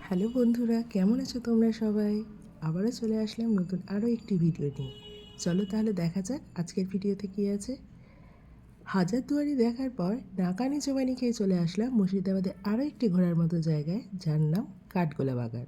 Hello বন্ধুরা, কেমন আছো তোমরা সবাই? আবারও চলে আসলাম নতুন আরও একটি ভিডিও নিয়ে। চলো তাহলে দেখা যাক আজকের ভিডিওতে কী আছে। হাজারদুয়ারি দেখার পর নাকানি চোবানি খেয়ে চলে আসলাম মুর্শিদাবাদের আরও একটি ঘোরার মতো জায়গায়, যার নাম কাঠগোলা বাগান।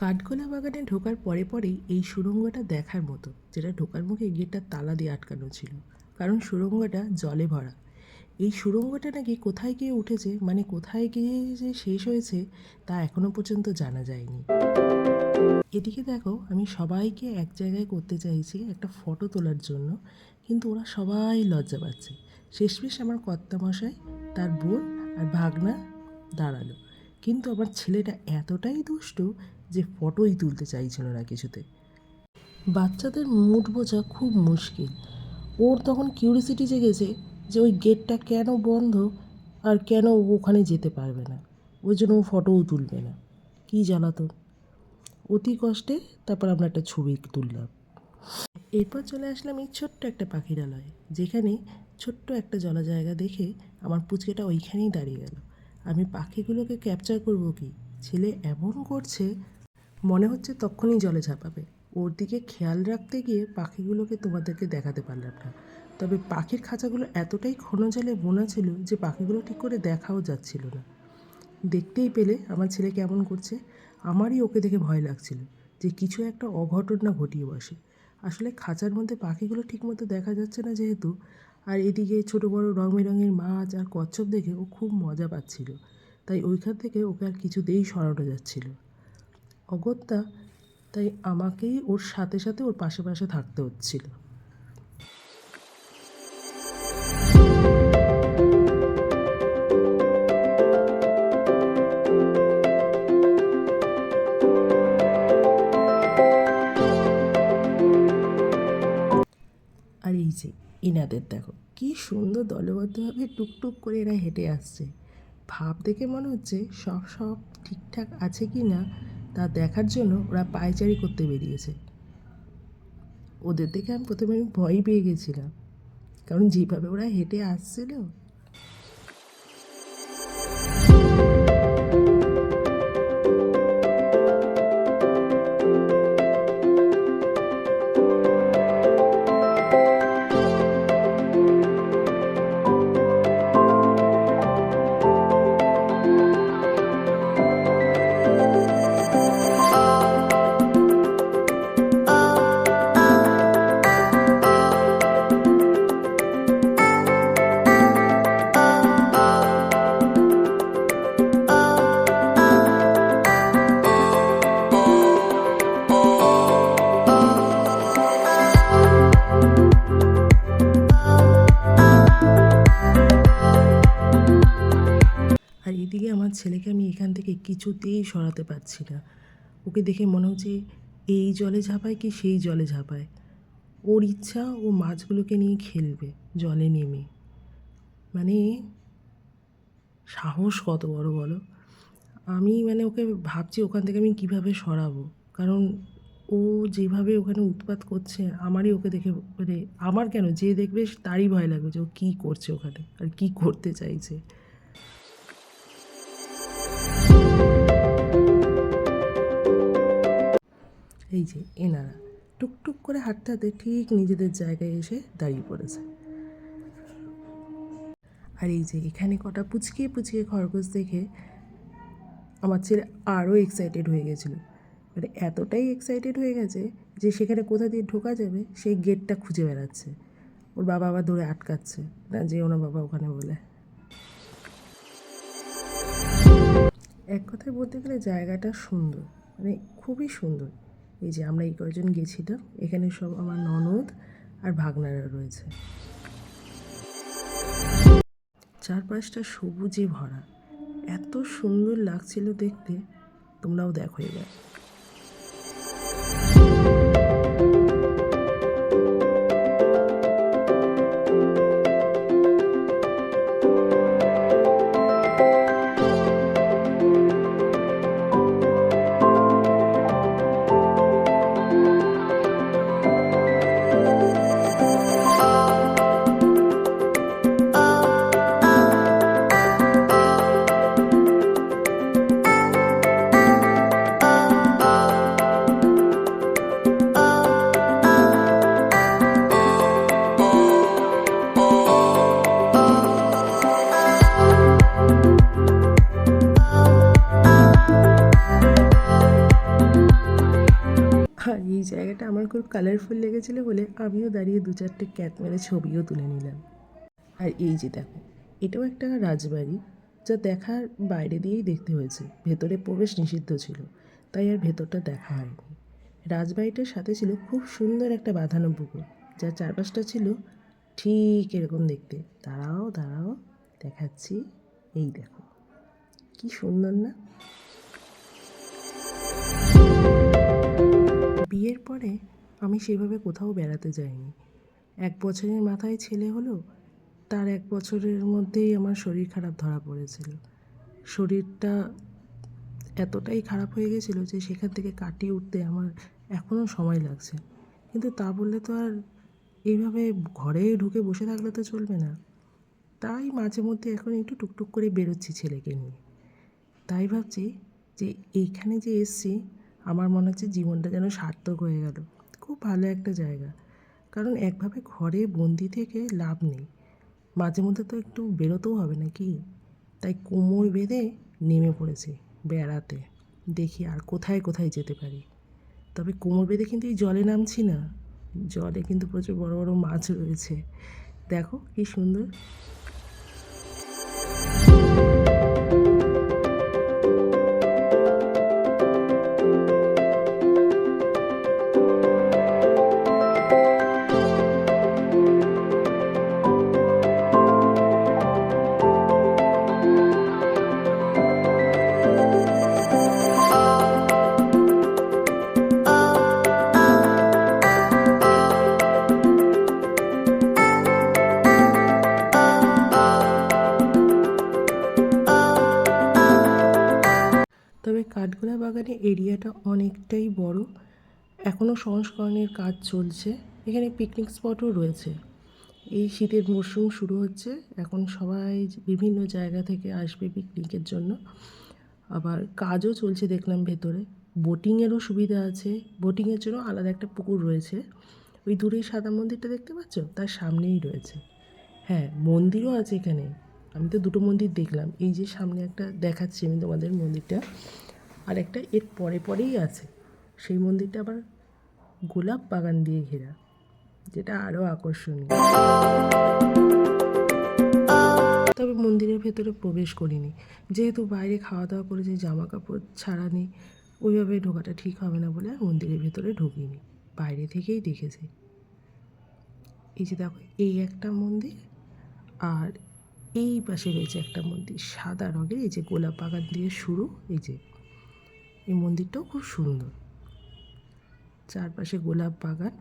কাঠগোলা বাগানে ঢোকার পরে পরেই এই সুড়ঙ্গটা দেখার মতো, যেটা ঢোকার মুখে গেটটা তালা দিয়ে আটকানো ছিল, কারণ সুড়ঙ্গটা জলে ভরা। এই সুড়ঙ্গটা নাকি কোথায় গিয়ে উঠেছে, মানে কোথায় গিয়ে যে শেষ হয়েছে তা এখনও পর্যন্ত জানা যায়নি। এদিকে দেখো, আমি সবাইকে এক জায়গায় করতে চাইছি একটা ফটো তোলার জন্য, কিন্তু ওরা সবাই লজ্জা পাচ্ছে। শেষমেশ আমার কর্তামশাই, তার বোন আর ভাগনা দাঁড়ালো, কিন্তু আমার ছেলেটা এতটাই দুষ্টু যে ফটোই তুলতে চাইছিল না কিছুতে। বাচ্চাদের মুড বোঝা খুব মুশকিল। ওর তখন কিউরিসিটি জেগেছে যে ওই গেটটা কেন বন্ধ আর কেন ও ওখানে যেতে পারবে না, ওই জন্য ও ফটোও তুলবে না। কী জ্বালাতন! অতি কষ্টে তারপর আমরা একটা ছবি তুললাম। এরপর চলে আসলাম এই ছোট্ট একটা পাখিরালয়ে, যেখানে ছোট্ট একটা জলা জায়গা দেখে আমার পুচকেটা ওইখানেই দাঁড়িয়ে গেল। আমি পাখিগুলোকে ক্যাপচার করব কি, ছেলে এমন করছে মনে হচ্ছে তখনই জলে ঝাঁপাবে। ওর দিকে খেয়াল রাখতে গিয়ে পাখিগুলোকে তোমাদেরকে দেখাতে পারলাম না। তবে পাখির খাঁচাগুলো এতটাই ঘন জলে বোনা ছিল যে পাখিগুলো ঠিক করে দেখাও যাচ্ছিল না। দেখতেই পেলে আমার ছেলে কেমন করছে। আমারই ওকে দেখে ভয় লাগছিল যে কিছু একটা অঘটন না ঘটিয়ে বসে। আসলে খাঁচার মধ্যে পাখিগুলো ঠিকমতো দেখা যাচ্ছে না যেহেতু, আর এদিকে ছোটো বড়ো রং বেরঙের মাছ আর কচ্ছপ দেখে ও খুব মজা পাচ্ছিল, তাই ওইখান থেকে ওকে আর কিছুতেই সরানো যাচ্ছিল অগত্যা। তাই আমাকেই ওর সাথে সাথে ওর পাশে পাশে থাকতে হচ্ছিল। আর এই যে এনাদের দেখো, কি সুন্দর দলবদ্ধভাবে টুকটুক করে এরা হেঁটে আসছে। ভাব দেখে মনে হচ্ছে সব ঠিকঠাক আছে কি না তা দেখার জন্য ওরা পায়চারি করতে বেরিয়েছে। ওদের দেখে আমি প্রথমে ভয় পেয়ে গেছিলাম, কারণ যেভাবে ওরা হেঁটে আসছিল। আর এদিকে আমার ছেলেকে আমি এখান থেকে কিছুতেই সরাতে পারছি না। ওকে দেখে মনে হচ্ছে এই জলে ঝাঁপায় কি সেই জলে ঝাঁপায়। ওর ইচ্ছা ও মাছগুলোকে নিয়ে খেলবে জলে নেমে। মানে সাহস কত বড় বলো। আমি ওকে ভাবছি ওখান থেকে আমি কিভাবে সরাবো, কারণ ও যেভাবে ওখানে উৎপাত করছে আমারই ওকে দেখে, আমার কেন, যে দেখবে তারই ভয় লাগবে যে ও কী করছে ওখানে আর কী করতে চাইছে। এই যে এনারা টুকটুক করে হাঁটতে হাঁটতে ঠিক নিজেদের জায়গায় এসে দাঁড়িয়ে পড়েছে। আর এই যে এখানে কটা পুচকিয়ে পুচকিয়ে খরগোশ দেখে আমার ছেলে আরও এক্সাইটেড হয়ে গেছিলো। এতটাই এক্সাইটেড হয়ে গেছে যে সেখানে কোথা দিয়ে ঢোকা যাবে সেই গেটটা খুঁজে বেড়াচ্ছে। ওর বাবা আবার ধরে আটকাচ্ছে, না যেও না বাবা ওখানে বলে। এক কথায় বলতে গেলে জায়গাটা সুন্দর, খুবই সুন্দর। এই যে আমরা এই কয়জন গেছিলাম, এখানে সব আমার ননদ আর ভাগনারা রয়েছে। চারপাশটা সবুজে ভরা, এত সুন্দর লাগছিল দেখতে। তোমরাও দেখো এবার। খুব কালারফুল লেগেছিলো বলে আমিও দাঁড়িয়ে 2-4টে ক্যাট মেরে ছবিও তুলে নিলাম। আর এই যে দেখো, এটাও একটা রাজবাড়ি, যা দেখার বাইরে দিয়েই দেখতে হয়েছে, ভেতরে প্রবেশ নিষিদ্ধ ছিল, তাই আর ভেতরটা দেখা হয়নি। রাজবাড়িটার সাথে ছিল খুব সুন্দর একটা বাঁধানো পুকুর, যার চারপাশটা ছিল ঠিক এরকম দেখতে। দাঁড়াও দাঁড়াও, দেখাচ্ছি, এই দেখো কি সুন্দর না। বিয়ের পরে আমি সেভাবে কোথাও বেড়াতে যাইনি। 1 বছরের মাথায় ছেলে হলো, তার 1 বছরের মধ্যেই আমার শরীর খারাপ ধরা পড়েছিল। শরীরটা এতটাই খারাপ হয়ে গেছিলো যে সেখান থেকে কাটিয়ে উঠতে আমার এখনও সময় লাগছে। কিন্তু তা বললে তো আর এইভাবে ঘরে ঢুকে বসে থাকলে তো চলবে না। তাই মাঝে মধ্যে এখন একটু টুকটুক করে বেরোচ্ছি ছেলেকে নিয়ে। তাই ভাবছি যে এইখানে যে এসছি, আমার মনে হচ্ছে জীবনটা যেন সার্থক হয়ে গেল। খুব ভালো একটা জায়গা, কারণ একভাবে ঘরে বন্দি থেকে লাভ নেই, মাঝে মধ্যে তো একটু বেরোতেও হবে নাকি। তাই কোমর বেঁধে নেমে পড়েছি বেড়াতে, দেখি আর কোথায় কোথায় যেতে পারি। তবে কোমর বেঁধে কিন্তু এই জলে নামছি না, জলে কিন্তু প্রচুর বড় বড় মাছ রয়েছে, দেখো কি সুন্দর। তবে কাঠগোলা বাগানের এরিয়াটা অনেকটাই বড়, এখনও সংস্করণের কাজ চলছে। এখানে পিকনিক স্পটও রয়েছে। এই শীতের মরশুম শুরু হচ্ছে, এখন সবাই বিভিন্ন জায়গা থেকে আসবে পিকনিকের জন্য। আবার কাজও চলছে দেখলাম ভেতরে, বোটিংয়েরও সুবিধা আছে। বোটিংয়ের জন্য আলাদা একটা পুকুর রয়েছে, ওই দূরেই সাদা মন্দিরটা দেখতে পাচ্ছ, তার সামনেই রয়েছে। হ্যাঁ, মন্দিরও আছে এখানে, আমি তো 2টো মন্দির দেখলাম। এই যে সামনে একটা দেখাচ্ছি আমি তোমাদের মন্দিরটা, আর একটা এর পরে পরেই আছে। সেই মন্দিরটা আবার গোলাপ বাগান দিয়ে ঘেরা, যেটা আরও আকর্ষণীয়। তবে মন্দিরের ভেতরে প্রবেশ করিনি, যেহেতু বাইরে খাওয়া দাওয়া করেছি, জামা কাপড় ছাড়া নেই, ওইভাবে ঢোকাটা ঠিক হবে না বলে আর মন্দিরের ভেতরে ঢুকিনি, বাইরে থেকেই দেখেছি। এই যে দেখো, এই একটা মন্দির, আর এই পাশে রয়েছে একটা মন্দির সাদা রঙের, এই যে গোলাপ বাগান দিয়ে শুরু। এই যে এই মন্দিরটাও খুব সুন্দর, চারপাশে গোলাপ বাগান।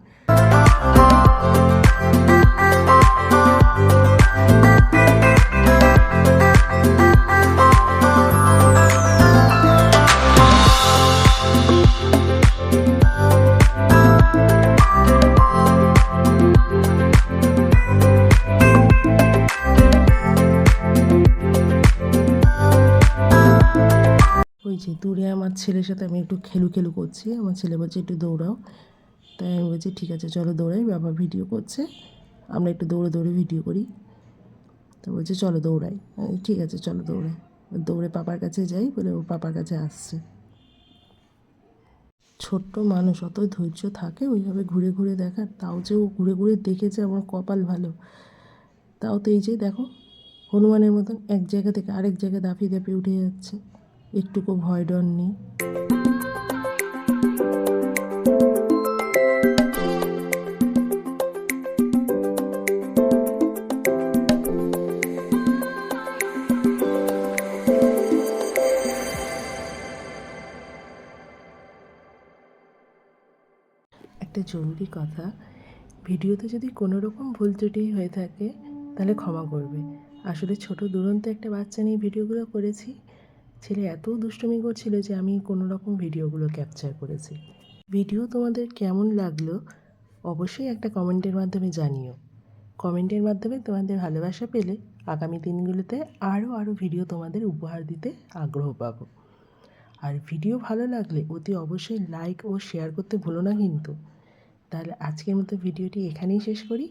ওই যে দূরে আমার ছেলের সাথে আমি একটু খেলু করছি, আমার ছেলে বলছে একটু দৌড়াও, তাই আমি বলছি ঠিক আছে চলো দৌড়াই, বাবা ভিডিও করছে, আমরা একটু দৌড়ে দৌড়ে ভিডিও করি। তো বলছে চলো দৌড়াই, ঠিক আছে চলো দৌড়াই। দৌড়ে পাপার কাছে যাই বলে ও পাপার কাছে আসছে। ছোট্ট মানুষ, অত ধৈর্য থাকে ওইভাবে ঘুরে ঘুরে দেখার? তাও যে ও ঘুরে ঘুরে দেখেছে, আমার কপাল ভালো। তাও তো এই যে দেখো, হনুমানের মতন এক জায়গা থেকে আরেক জায়গায় দাপিয়ে দাপিয়ে উঠে যাচ্ছে, একটুকু ভয় ডর নেই। একটা জরুরি কথা, ভিডিওতে যদি কোনো রকম ভুল ত্রুটি হয়ে থাকে তাহলে ক্ষমা করবে। আসলে ছোট দুরন্ত একটা বাচ্চা নিয়ে ভিডিওগুলো করেছি, ছেলে এত দুষ্টুমি করছিল যে আমি কোনো রকম ভিডিওগুলো ক্যাপচার করেছি। ভিডিও তোমাদের কেমন লাগলো অবশ্যই একটা কমেন্টের মাধ্যমে জানিও। কমেন্টের মাধ্যমে তোমাদের ভালোবাসা পেলে আগামী দিনগুলোতে আরও ভিডিও তোমাদের উপহার দিতে আগ্রহ পাবো। আর ভিডিও ভালো লাগলে অতি অবশ্যই লাইক ও শেয়ার করতে ভুলো না কিন্তু। তাহলে আজকের মতো ভিডিওটি এখানেই শেষ করি,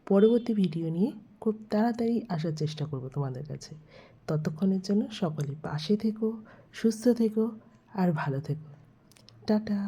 পরবর্তী ভিডিও নিয়ে খুব তাড়াতাড়ি আসার চেষ্টা করব তোমাদের কাছে। ততক্ষণের জন্য সকলে পাশে থেকো, সুস্থ থেকো আর ভালো থেকো। টাটা।